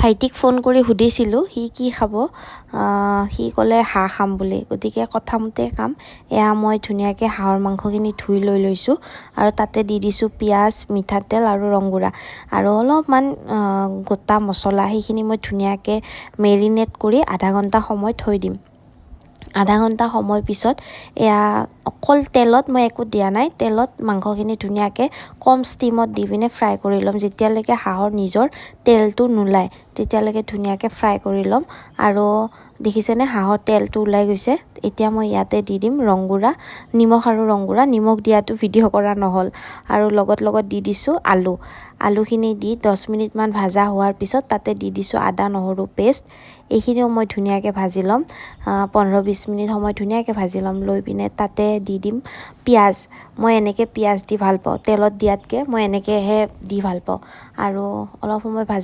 ভাইটিক ফোন কৰি সুধিছিলোঁ সি কি খাব সি ক'লে হাঁহ খাম বুলি গতিকে কথামতে কাম এয়া মই ধুনীয়াকৈ হাঁহৰ মাংসখিনি ধুই লৈ লৈছোঁ আৰু তাতে দি দিছোঁ পিঁয়াজ মিঠাতেল আৰু ৰংগুড়া আৰু অলপমান গোটা মছলা সেইখিনি মই ধুনীয়াকৈ মেৰিনেট কৰি আধা ঘণ্টা সময় থৈ দিম আধা ঘণ্টা সময় পিছত এয়া অকল তেলত মই একো দিয়া নাই তেলত মাংসখিনি ধুনীয়াকৈ কম ষ্টিমত দি পিনে ফ্ৰাই কৰি ল'ম যেতিয়ালৈকে হাঁহৰ নিজৰ তেলটো নোলায় তেতিয়ালৈকে ধুনীয়াকৈ ফ্ৰাই কৰি ল'ম আৰু দেখিছেনে হাঁহৰ তেলটো ওলাই গৈছে এতিয়া মই ইয়াতে দি দিম ৰংগুড়া নিমখ আৰু ৰংগুড়া নিমখ দিয়াটো ভিডিঅ' কৰা নহ'ল আৰু লগত দি দিছোঁ আলুখিনি দি 10 মিনিটমান ভাজা হোৱাৰ পিছত তাতে দি দিছোঁ আদা নহৰু পেষ্ট এইখিনিও মই ধুনীয়াকৈ ভাজি ল'ম 15-20 মিনিট সময় ধুনীয়াকৈ ভাজি ল'ম লৈ পিনে তাতে দি দিম পিঁয়াজ মই এনেকৈ পিঁয়াজ দি ভাল পাওঁ তেলত দিয়াতকৈ মই এনেকৈহে দি ভাল পাওঁ আৰু অলপ সময় ভাজা